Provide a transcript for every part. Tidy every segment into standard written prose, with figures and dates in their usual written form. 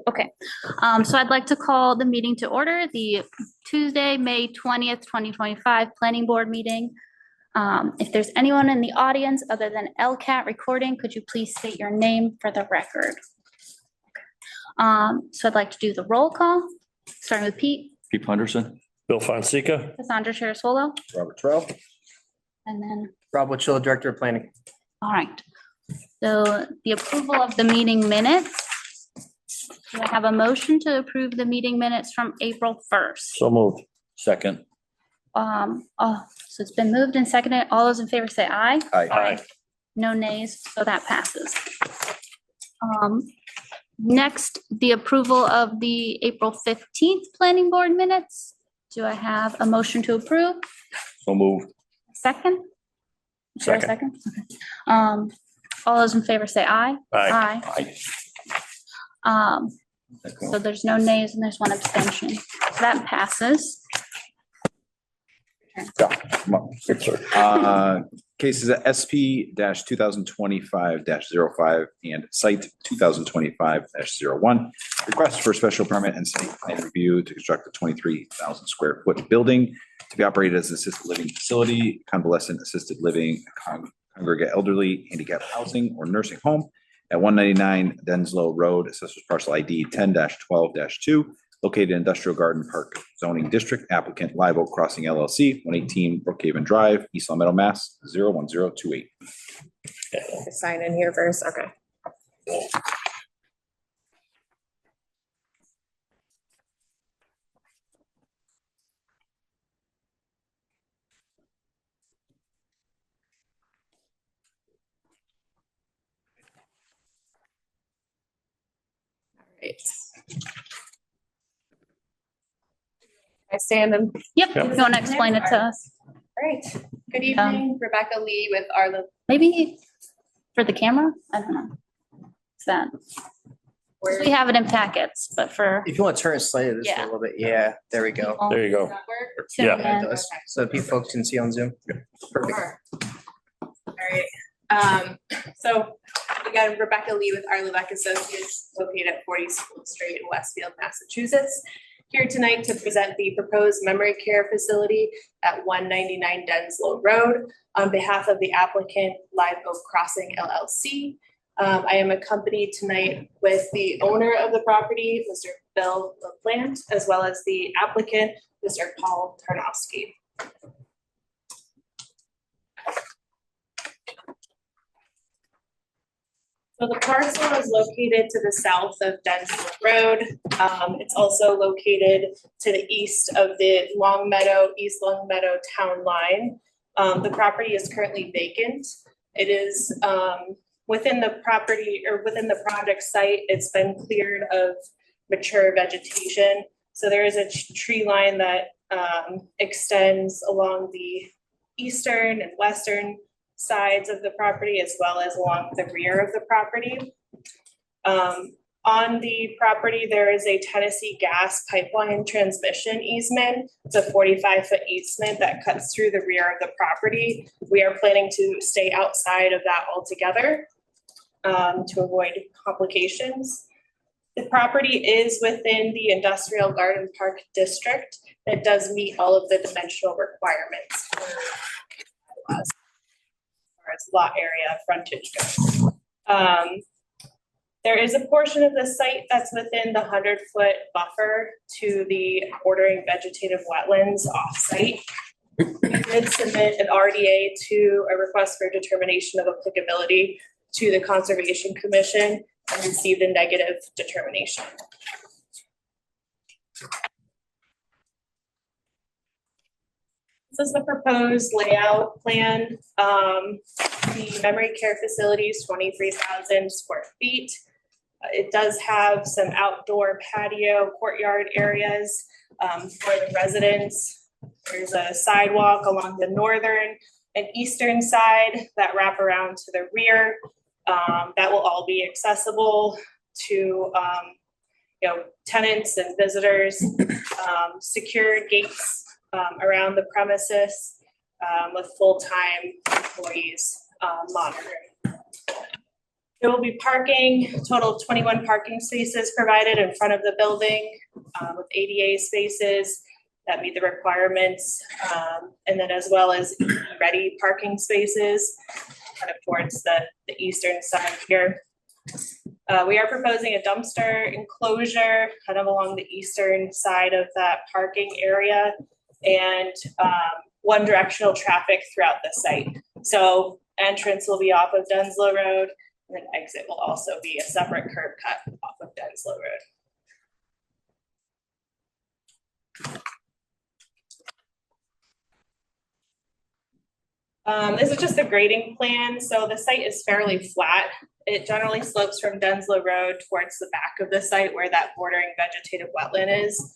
Okay, so I'd like to call the meeting to order, the Tuesday, May 20th, 2025 Planning Board meeting. If there's anyone in the audience other than LCAT recording, could you please state your name for the record? So I'd like to do the roll call, starting with Pete. Pete Punderson. Bill Fonseca. Cassandra Cherasolo. Robert Terrell. And then, Rob Wachilla, Director of Planning. all right. So the approval of the meeting minutes. Do I have a motion to approve the meeting minutes from April 1st? So moved. Second. So it's been moved and seconded. All those in favor say aye. Aye. No nays, so that passes. Next, the approval of the April 15th Planning Board minutes. Do I have a motion to approve? So moved. Second? Is there a second? Okay. All those in favor say aye. Aye. Aye. So there's no nays and there's one abstention. So that passes. Cases at SP 2025-05 and Site 2025-01. Request for special permit and site plan review to construct a 23,000 square foot building to be operated as an assisted living facility, convalescent assisted living, congregate elderly, handicap housing, or nursing home at 199 Denslow Road, Assessor's Parcel ID 10-12-2, located in Industrial Garden Park Zoning District. Applicant Live Oak Crossing LLC, 118 Brookhaven Drive, East Long Meadow, Mass. 01028. Sign in here first, okay. All right. I stand and, Yep, if you want to explain it to us, great. Good evening, Rebecca Lee with Arlo. maybe for the camera? I don't know. Is that, we have it in packets, but for. If you want to turn it slightly just Yeah. a little bit, yeah, there we go. There you go. Does that work? to- Yeah. Yeah, it does. So people folks can see on Zoom. Perfect. Sure. All right, so again, Rebecca Lee with Arlovec Associates located at 40 School Street in Westfield, Massachusetts. Here tonight to present the proposed memory care facility at 199 Denslow Road on behalf of the applicant Live Oak Crossing LLC. I am accompanied tonight with the owner of the property, Mr. Bill LaPlante, as well as the applicant, Mr. Paul Tarnowski. So the parcel is located to the south of Denslow Road. It's also located to the east of the East Long Meadow town line. The property is currently vacant. It is within the property or within the project site. It's been cleared of mature vegetation. So there is a tree line that extends along the eastern and western sides of the property as well as along the rear of the property. On the property, there is a Tennessee gas pipeline transmission easement. It's a 45-foot easement that cuts through the rear of the property. We are planning to stay outside of that altogether to avoid complications. The property is within the Industrial Garden Park District. It does meet all of the dimensional requirements as far as lot area frontage goes. There is a portion of the site that's within the 100-foot buffer to the bordering vegetative wetlands off-site. We did submit an RDA to a request for determination of applicability to the Conservation Commission and received a negative determination. This is the proposed layout plan. The memory care facility is 23,000 square feet. It does have some outdoor patio courtyard areas for the residents. There's a sidewalk along the northern and eastern side that wrap around to the rear. That will all be accessible to tenants and visitors. Secured gates around the premises with full-time employees monitoring. There will be parking, a total of 21 parking spaces provided in front of the building with ADA spaces that meet the requirements. And then as well as ready parking spaces kind of towards the eastern side here. We are proposing a dumpster enclosure kind of along the eastern side of that parking area and one directional traffic throughout the site. So entrance will be off of Denslow Road, and then exit will also be a separate curb cut off of Denslow Road. This is just the grading plan. So the site is fairly flat. It generally slopes from Denslow Road towards the back of the site where that bordering vegetative wetland is.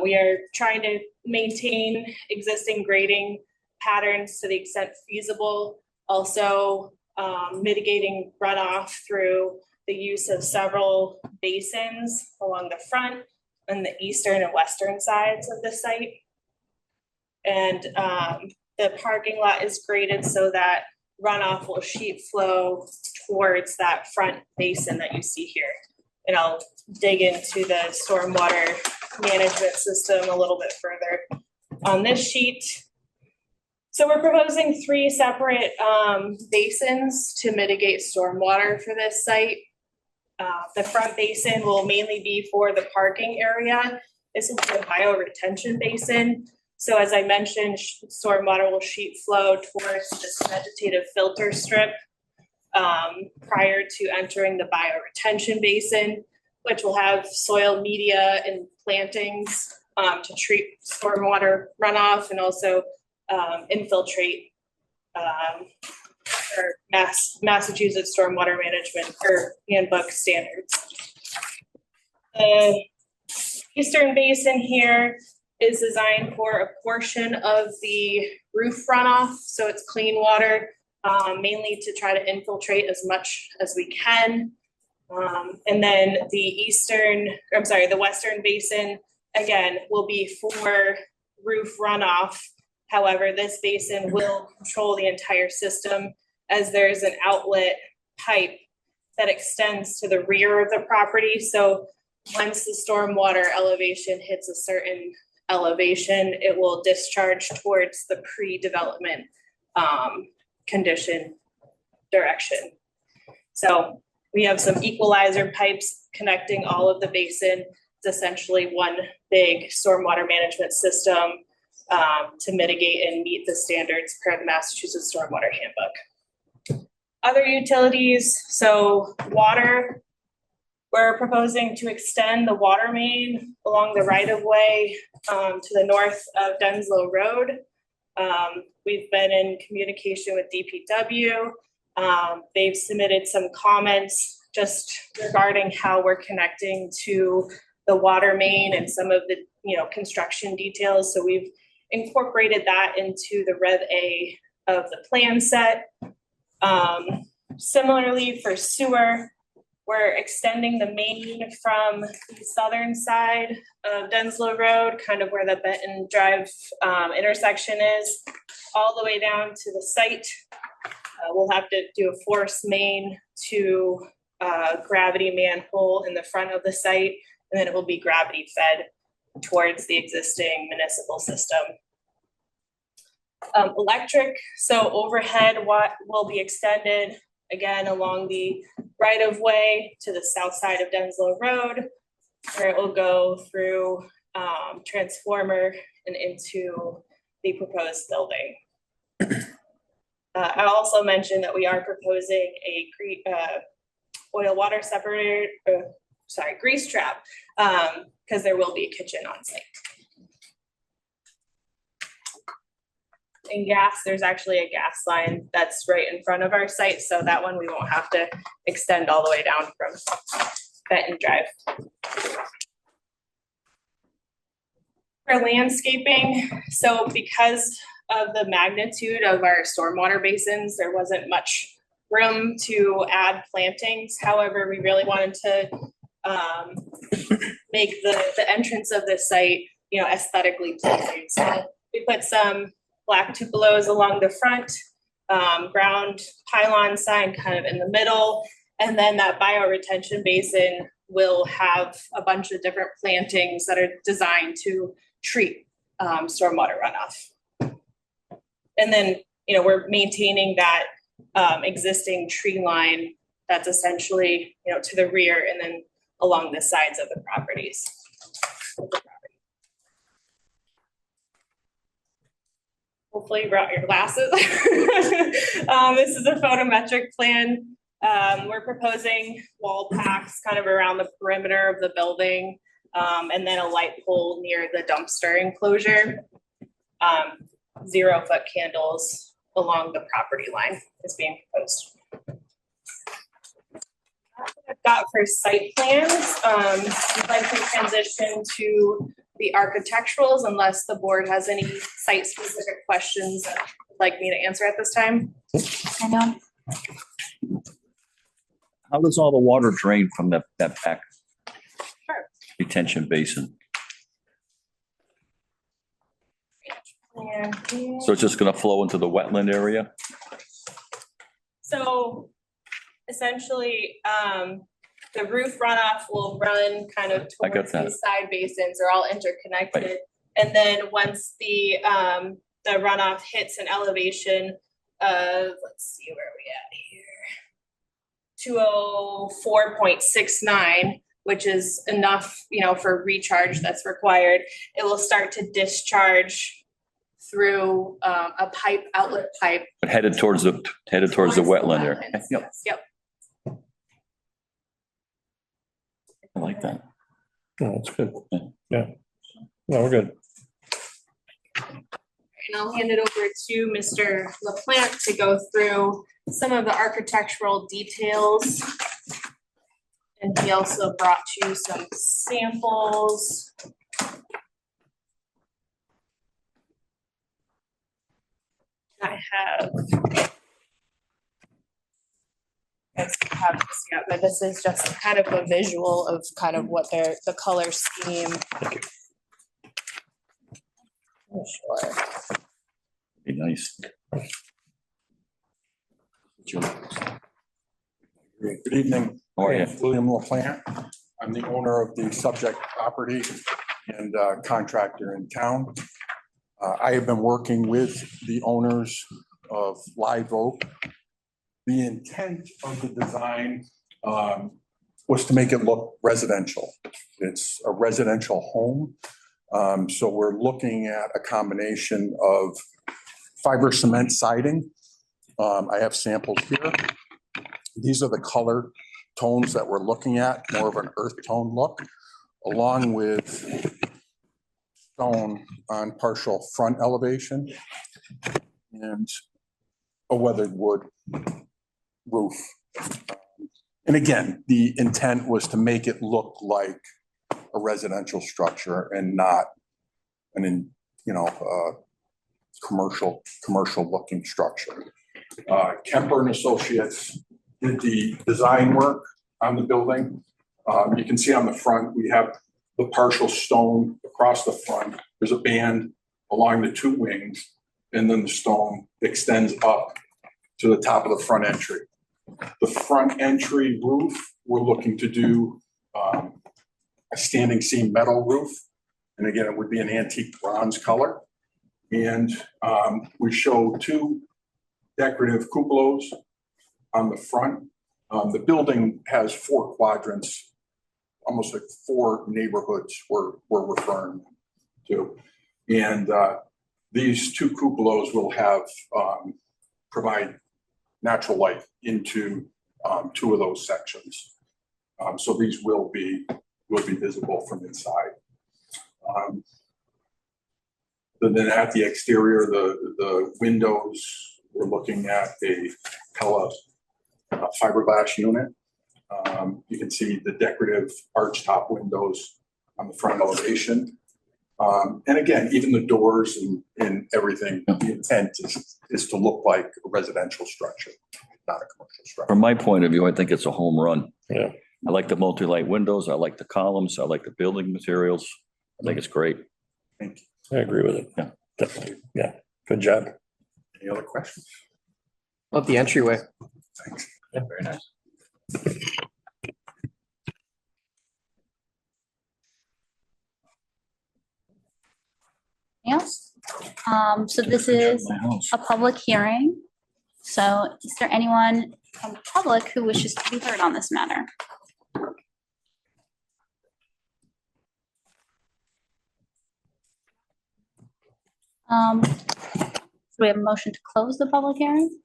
We are trying to maintain existing grading patterns to the extent feasible. Also mitigating runoff through the use of several basins along the front and the eastern and western sides of the site. And the parking lot is graded so that runoff will sheet flow towards that front basin that you see here. And I'll dig into the stormwater management system a little bit further on this sheet. So we're proposing 3 separate basins to mitigate stormwater for this site. The front basin will mainly be for the parking area. This is the bioretention basin. So as I mentioned, stormwater will sheet flow towards this vegetative filter strip prior to entering the bioretention basin, which will have soil media and plantings to treat stormwater runoff and also infiltrate Massachusetts Stormwater Management or handbook standards. The eastern basin here is designed for a portion of the roof runoff, so it's clean water, mainly to try to infiltrate as much as we can. And then the western basin, again, will be for roof runoff. However, this basin will control the entire system as there's an outlet pipe that extends to the rear of the property. So once the stormwater elevation hits a certain elevation, it will discharge towards the pre-development condition direction. So we have some equalizer pipes connecting all of the basin. It's essentially one big stormwater management system to mitigate and meet the standards per the Massachusetts Stormwater Handbook. Other utilities, so water, we're proposing to extend the water main along the right-of-way to the north of Denslow Road. We've been in communication with DPW. They've submitted some comments just regarding how we're connecting to the water main and some of the construction details. So we've incorporated that into the Rev A of the plan set. Similarly for sewer, we're extending the main from the southern side of Denslow Road, kind of where the Benton Drive intersection is, all the way down to the site. We'll have to do a force main to gravity manhole in the front of the site, and then it will be gravity fed towards the existing municipal system. Electric, so overhead will be extended again along the right-of-way to the south side of Denslow Road, where it will go through transformer and into the proposed building. I also mentioned that we are proposing a oil water separator, grease trap, because there will be a kitchen on site. And gas, there's actually a gas line that's right in front of our site, so that one we won't have to extend all the way down from Benton Drive. For landscaping, so because of the magnitude of our stormwater basins, there wasn't much room to add plantings. However, we really wanted to make the entrance of this site, aesthetically pleasing. So we put some black tupelos along the front, ground pylon sign kind of in the middle, And then that bioretention basin will have a bunch of different plantings that are designed to treat stormwater runoff. And then, you know, we're maintaining that existing tree line that's essentially, you know, to the rear and then along the sides of the properties. Hopefully you brought your glasses. This is a photometric plan. We're proposing wall packs kind of around the perimeter of the building, and then a light pole near the dumpster enclosure. 0-foot candles along the property line is being proposed. That's what I've got for site plans. I'd like to transition to the architecturals unless the board has any site specific questions that you'd like me to answer at this time. I know. How does all the water drain from that back Sure. retention basin? And So it's just gonna flow into the wetland area? so essentially, the roof runoff will run kind of I got towards that. these side basins, they're all interconnected. And then once the runoff hits an elevation of, let's see where we at here. 204.69, which is enough, you know, for recharge that's required. It will start to discharge through a pipe, outlet pipe. But headed towards the wetland area? wetlands. Yep, Yep. I like that. No, that's good. Yeah. No, we're good. And I'll hand it over to Mr. LaPlante to go through some of the architectural details. And he also brought you some samples. I have. Guys have this yet, but this is just kind of a visual of kind of what the color scheme. Sure. Be nice. Good evening. How are you? William LaPlante. I'm the owner of the subject property and contractor in town. I have been working with the owners of Live Oak. The intent of the design was to make it look residential. It's a residential home. So we're looking at a combination of fiber cement siding. I have samples here. These are the color tones that we're looking at, more of an earth tone look, along with stone on partial front elevation and a weathered wood roof. And again, the intent was to make it look like a residential structure and not commercial looking structure. Kemper and Associates did the design work on the building. You can see on the front, we have the partial stone across the front. There's a band along the two wings, and then the stone extends up to the top of the front entry. The front entry roof, we're looking to do a standing seam metal roof. And again, it would be an antique bronze color. And we show two decorative cupolas on the front. The building has 4 quadrants, almost like 4 neighborhoods we're referring to. And these 2 cupolas will have provide natural light into 2 of those sections. So these will be visible from inside. Then at the exterior, the windows, we're looking at a Pella fiberglass unit. You can see the decorative arch top windows on the front elevation. And again, even the doors and everything, the intent is to look like a residential structure, not a commercial structure. From my point of view, I think it's a home run. Yeah. I like the multi-light windows. I like the columns. I like the building materials. I think it's great. Thank you. I agree with it. Yeah. Definitely. Yeah. Good job. Any other questions? Love the entryway. Thanks. Yeah, very nice. Anything else? So this is My house. a public hearing. So is there anyone from the public who wishes to be heard on this matter? So we have a motion to close the public hearing?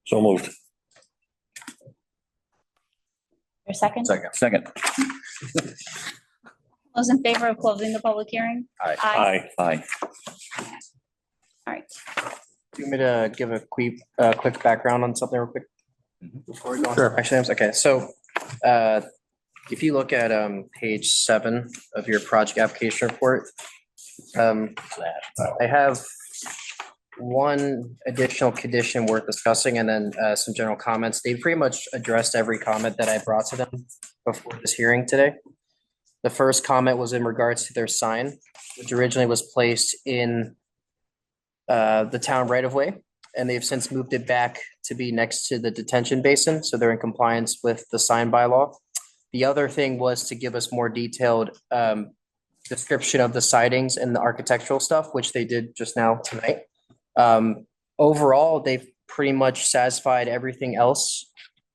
So moved. Or a second? Second. Those in favor of closing the public hearing? Aye. Aye. Aye. All right. Do you want me to give a quick background on something real quick? Before we go on to Sure. action items? Okay, so if you look at page 7 of your project application report, I have one additional condition worth discussing and then some general comments. They pretty much addressed every comment that I brought to them before this hearing today. The first comment was in regards to their sign, which originally was placed in the town right of way, and they've since moved it back to be next to the detention basin, so they're in compliance with the sign bylaw. The other thing was to give us more detailed description of the sidings and the architectural stuff, which they did just now tonight. Overall, they've pretty much satisfied everything else,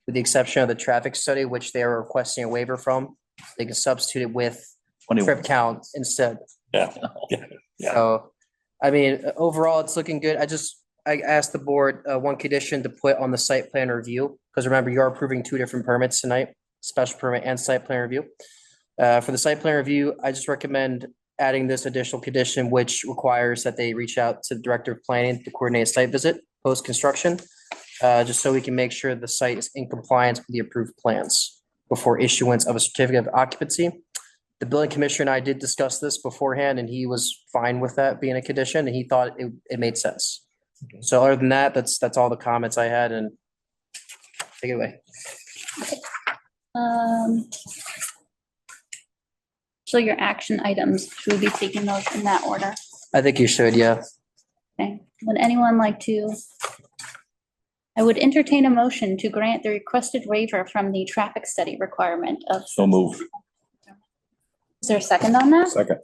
with the exception of the traffic study, which they are requesting a waiver from. They can substitute it with trip count instead. Yeah. Yeah. So, I mean, overall, it's looking good. I asked the board one condition to put on the site plan review, because remember, you are approving 2 different permits tonight, special permit and site plan review. For the site plan review, I just recommend adding this additional condition, which requires that they reach out to the director of planning to coordinate a site visit post-construction, just so we can make sure the site is in compliance with the approved plans before issuance of a certificate of occupancy. The building commissioner and I did discuss this beforehand, and he was fine with that being a condition, and he thought it made sense. So other than that, that's all the comments I had, and take it away. So your action items, should we be taking those in that order? I think you should, yeah. Okay, would anyone like to? I would entertain a motion to grant the requested waiver from the traffic study requirement of. So moved. Is there a second on that? Second.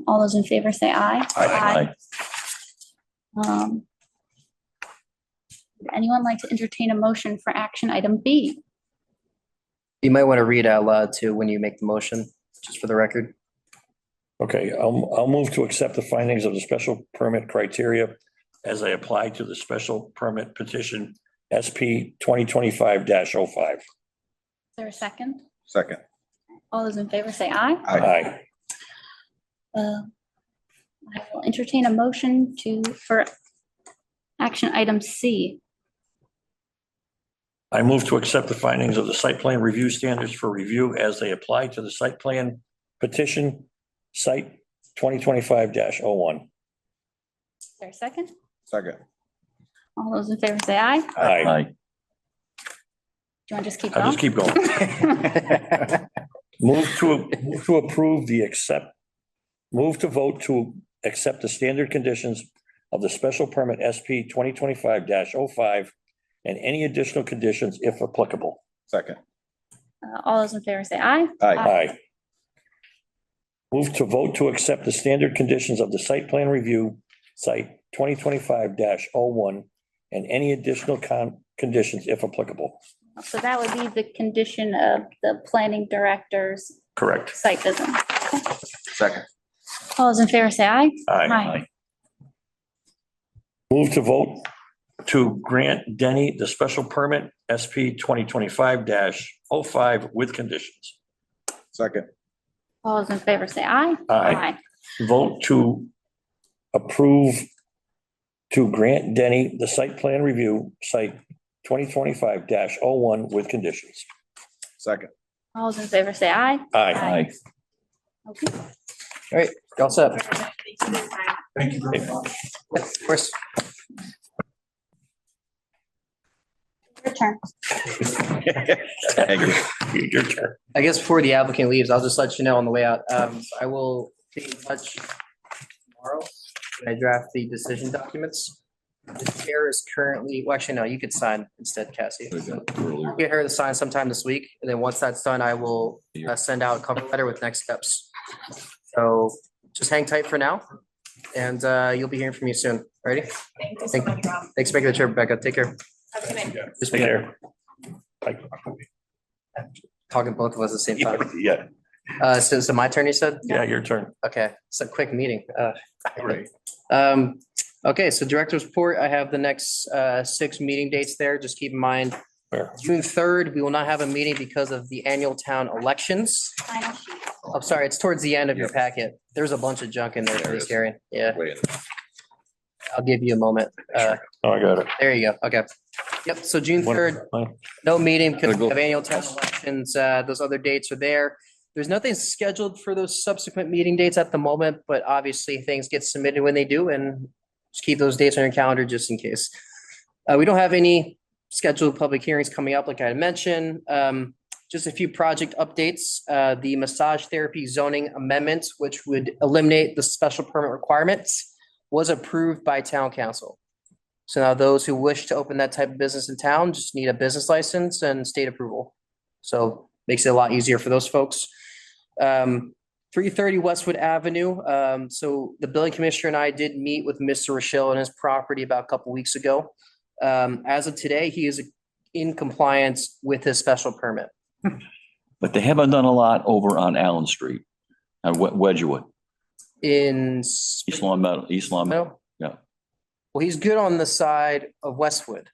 All those in favor say aye. Aye. Would anyone like to entertain a motion for action item B? You might want to read out loud too when you make the motion, just for the record. Okay, I'll move to accept the findings of the special permit criteria as they apply to the special permit petition SP 2025-05. Is there a second? Second. All those in favor say aye. Aye. I will entertain a motion for action item C. I move to accept the findings of the site plan review standards for review as they apply to the site plan petition site 2025-01. Is there a second? Second. All those in favor say aye. Do Aye. you want to just keep I'll going? just keep going. Move to approve move to vote to accept the standard conditions of the special permit SP 2025-05 and any additional conditions if applicable. Second. All those in favor say aye. Aye. Aye. Move to vote to accept the standard conditions of the site plan review site 2025-01 and any additional conditions if applicable. So that would be the condition of the planning director's Correct. site visit. Second. All those in favor say aye. Aye. Move to vote to grant Denny the special permit SP 2025-05 with conditions. Second. All those in favor say aye. Aye. Vote to approve to grant Denny the site plan review site 2025-01 with conditions. Second. All those in favor say aye. Aye. Okay. All right, you're all set. Thank you very much. Of course. Your turn. Thank you. Your turn. I guess before the applicant leaves, I'll just let you know on the way out. I will be in touch tomorrow when I draft the decision documents. The chair is currently, well, actually, no, you could sign instead, Cassie. Earlier. Get her to sign sometime this week, and then once that's done, I will send out a cover letter with next steps. So just hang tight for now, and you'll be hearing from you soon. Ready? Thank you so much, Rob. Thanks for making the trip, Rebecca. Take care. Have a good night. Just Take care. talking both of us at the same time. Yeah, So my turn, you said? yeah, your turn. Okay, it's a quick meeting. Right. Okay, so director's report, I have the next 6 meeting dates there. Just keep in mind, Fair. June 3rd, we will not have a meeting because of the annual town elections. Final sheet. I'm sorry, it's towards the end of your Yep. packet. There's a bunch of junk in there for There this is. hearing. Yeah, Wait. I'll give you a moment. Oh, I got it. There you go. Okay. Yep, so June 3rd, no meeting because we have annual town elections. Those other dates are there. There's nothing scheduled for those subsequent meeting dates at the moment, but obviously things get submitted when they do, and just keep those dates on your calendar just in case. We don't have any scheduled public hearings coming up, like I had mentioned. Just a few project updates. The massage therapy zoning amendment, which would eliminate the special permit requirements, was approved by town council. So now those who wish to open that type of business in town just need a business license and state approval. So makes it a lot easier for those folks. 330 Westwood Avenue. So the building commissioner and I did meet with Mr. Rochelle on his property about a couple weeks ago. As of today, he is in compliance with his special permit. But they haven't done a lot over on Allen Street and Wedgewood, In East Long Meadow, East Long Meadow. No? Yeah. Well, he's good on the side of Westwood.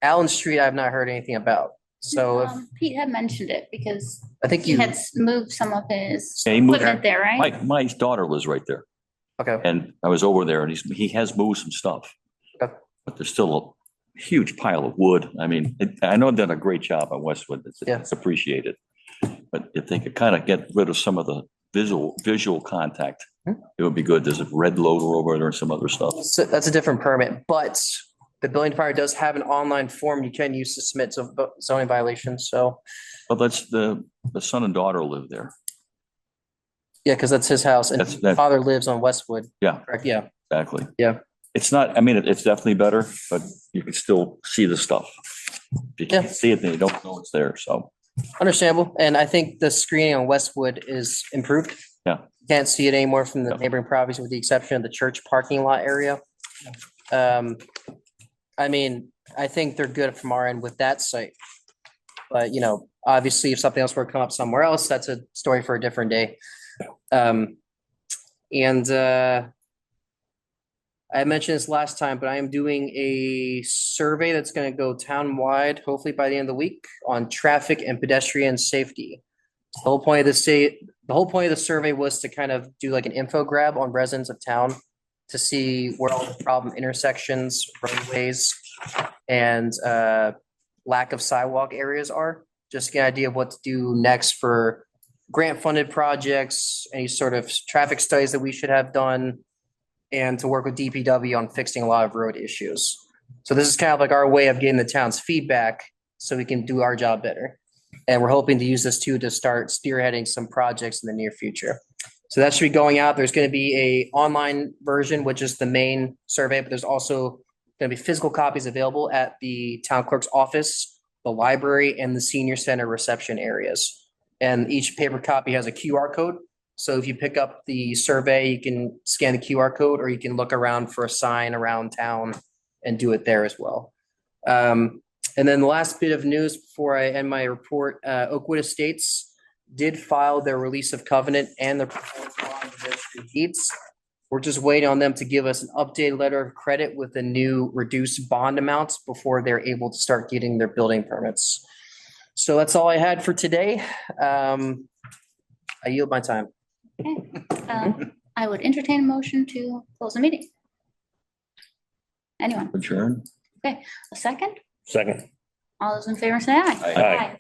Allen Street, I've not heard anything about. So if, Pete had mentioned it because I think he you, had moved some of his Yeah, he moved- equipment there, right? My daughter lives right there okay, and I was over there and he has moved some stuff. Okay. But there's still a huge pile of wood. I mean, I know they've done a great job on Westwood. Yeah. It's appreciated. But if they could kind of get rid of some of the visual contact, it would be good. There's a red loader over there and some other stuff. so that's a different permit, but the building department does have an online form you can use to submit zoning violations. So, But that's the son and daughter live there. yeah, because that's his house and That's- his that- father lives on Westwood. Yeah. Correct, yeah. Exactly. Yeah. It's not, I mean, it's definitely better, but you can still see the stuff. If you can't Yeah. see it, then you don't know it's there. So, Understandable. And I think the screening on Westwood is improved. Yeah. Can't see it anymore from the Yeah. neighboring properties with the exception of the church parking lot area. I mean, I think they're good from our end with that site. But, you know, obviously if something else were to come up somewhere else, that's a story for a different day. I mentioned this last time, but I am doing a survey that's going to go town-wide, hopefully by the end of the week, on traffic and pedestrian safety. The whole point of the survey was to kind of do like an info grab on residents of town to see where all the problem intersections, roadways, and lack of sidewalk areas are. Just to get an idea of what to do next for grant-funded projects, any sort of traffic studies that we should have done, and to work with DPW on fixing a lot of road issues. So this is kind of like our way of getting the town's feedback so we can do our job better. And we're hoping to use this too to start spearheading some projects in the near future. So that should be going out. There's going to be a online version, which is the main survey, but there's also going to be physical copies available at the town clerk's office, the library, and the senior center reception areas. And each paper copy has a QR code. So if you pick up the survey, you can scan the QR code or you can look around for a sign around town and do it there as well. And then the last bit of news before I end my report, Oakwood Estates did file their release of covenant and their proposed bond registry deeds. We're just waiting on them to give us an updated letter of credit with the new reduced bond amounts before they're able to start getting their building permits. So that's all I had for today. I yield my time. I would entertain a motion to close the meeting. Anyone? adjourn. A second? Second. All those in favor say aye. Aye.